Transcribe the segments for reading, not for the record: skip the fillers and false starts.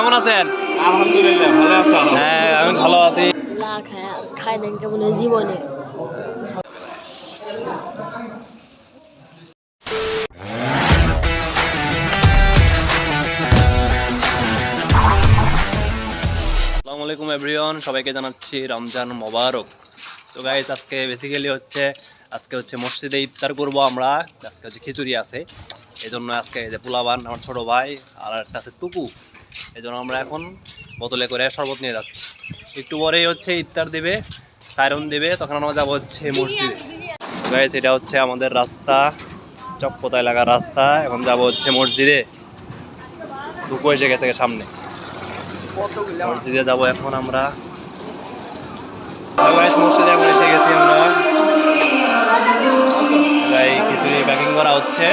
কেমন আছেন? আলহামদুলিল্লাহ ভালো আছো? হ্যাঁ আমি ভালো আছি। না খাই দেন কেমন জীবনে। আসসালামু আলাইকুম এভরিওয়ান, সবাইকে জানাচ্ছি রমজান মোবারক। সো গাইস আজকে বেসিক্যালি আজকে হচ্ছে মসজিদে ইফতার করব আমরা। আজকে হচ্ছে খিচুড়ি আছে, এই জন্য আজকে এই যে পোলাবান আমার ছোটো ভাই আর একটা আছে টুকু, এই জন্য আমরা এখন বোতলে করে শরবত নিয়ে যাচ্ছি। একটু পরেই হচ্ছে ইফতার দিবে, সাইরন দিবে, তখন আমরা যাবো হচ্ছে মসজিদে। গাইস এটা হচ্ছে আমাদের রাস্তা, চকপতা এলাকার রাস্তা। এখন যাবো হচ্ছে মসজিদে, টুকু এসে গেছে সামনে, মসজিদে যাবো এখন আমরা। মসজিদে এখন এসে গেছি আমরা। খিচুড়ি প্যাকিং করা হচ্ছে।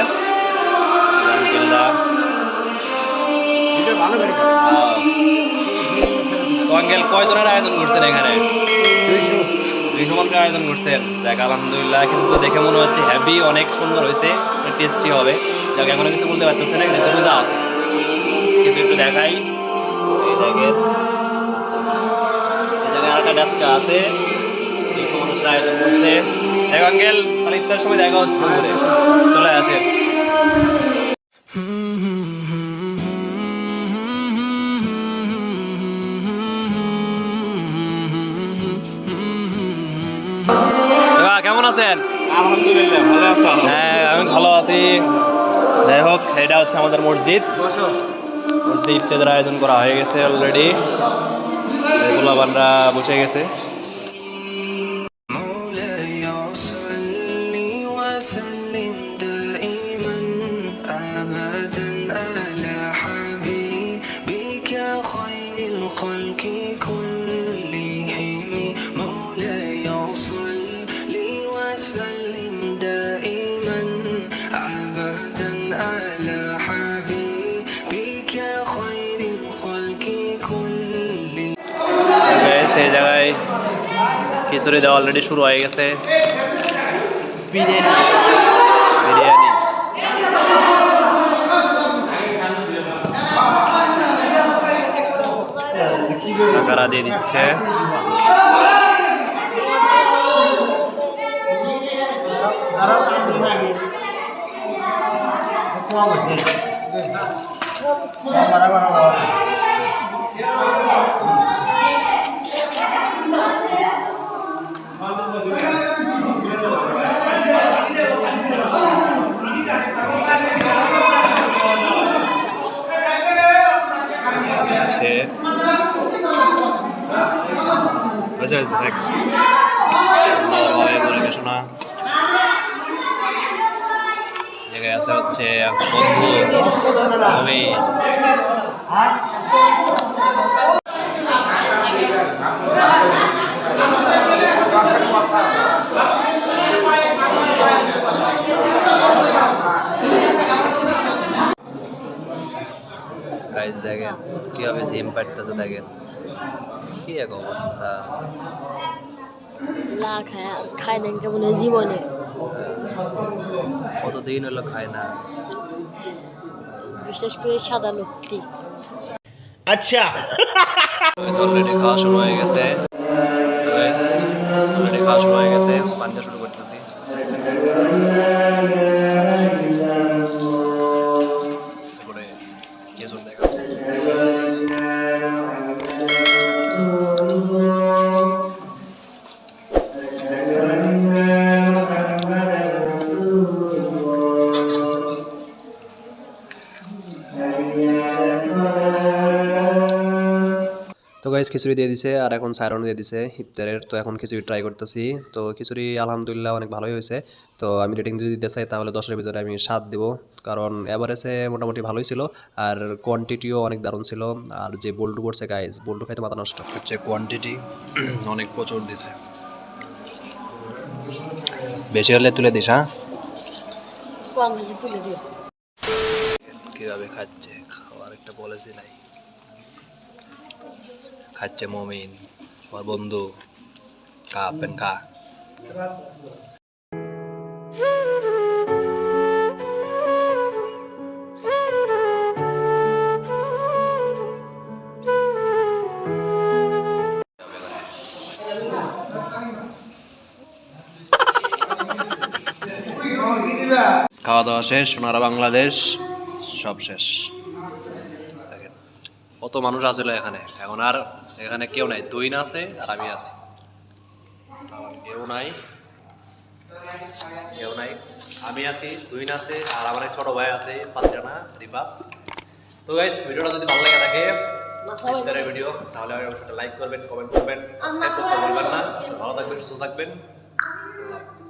আঙ্কেল কয়জনের আয়োজন করছেন এখানে? 200 মানুষের আয়োজন করছেন। যাক আলহামদুলিল্লাহ, কিছু তো দেখে মনে হচ্ছে হ্যাভি, অনেক সুন্দর হয়েছে, টেস্টি হবে। যাক এখনো কিছু বলতে পারতেছে না, যেহেতু রোজা আছে। কিছু একটু দেখাই, এই জায়গায় আরেকটা ডেস্কা আছে, 200 মানুষের আয়োজন করছে। দেখ আঙ্কেল, মানে ইফতার সময় দেখা হচ্ছে, চলে আসে। কেমন আছেন? আলহামদুলিল্লাহ ভালো আছো? হ্যাঁ আমি ভালো আছি। যাই হোক, এটা হচ্ছে আমাদের মসজিদ। মসজিদে ইফতারের আয়োজন করা হয়ে গেছে অলরেডি, পোলাপানরা বসে গেছে। সেই জায়গায় খিচুড়ি দেওয়া অলরেডি শুরু হয়ে গেছে। বিরিয়ানি কাকারা দিয়ে দিচ্ছে। পরিবেশনা জায়গায় আছে হচ্ছে বন্ধু কবি। গাইস দেখেন কিভাবে সিম পাঠতেছে, দেখেন কি এক অবস্থা। না খাই দেন কেমন জীবনে। কতদিন হলো খায় না, বিশেষ করে সাদা লোকটি। আচ্ছা অলরেডি খাওয়া শুরু হয়ে গেছে। অলরেডি খাওয়া শুরু হয়ে গেছে, পানিটা শুরু করতেছি। তারপরে খেজুর দেখা তো গাইস খিচুড়ি দিয়ে দিছে, আর এখন সাইরন দিয়ে দিছে ইফতারের। তো এখন খিচুড়ি ট্রাই করতেছি। তো খিচুড়ি আলহামদুলিল্লাহ অনেক ভালোই হয়েছে। তো আমি রেটিং যদি দিতে চাই তাহলে 10-এর ভিতরে আমি 7 দেব, কারণ এভারেজে মোটামুটি ভালোই ছিল, আর কোয়ান্টিটিও অনেক দারুণ ছিল। আর যে বল্টু পড়ছে গাইস, বল্টু খাইতে মাথা নষ্ট হচ্ছে, কোয়ান্টিটি অনেক প্রচুর দিছে। বেশি হলে তুলে দিস। হ্যাঁ তুলে দিও। কিভাবে খাচ্ছে, খাওয়ার একটা পলিসি নাই। খাচ্ছে মমিন, আমার বন্ধু, কা পেন কা। খাওয়া দাওয়া শেষ, সোনারা বাংলাদেশ সব শেষ। দেখেন কত মানুষ আছিল এখানে, এখন আর এখানে কেউ নাই, তুই না আছে আর আমি আছি, কেউ নাই, কেউ নাই, আমি আছি, তুই না আছে আর আমার এক ছোট ভাই আছে পাঁচজানা রিপা। তো গাইস ভিডিওটা যদি ভালো লাগে থাকে ইফতারের ভিডিও, তাহলে অবশ্যই লাইক করবেন, কমেন্ট করবেন, সাবস্ক্রাইব করতে ভুলবেন না। ভালো থাকবেন, সুস্থ থাকবেন, আল্লাহ হাফেজ।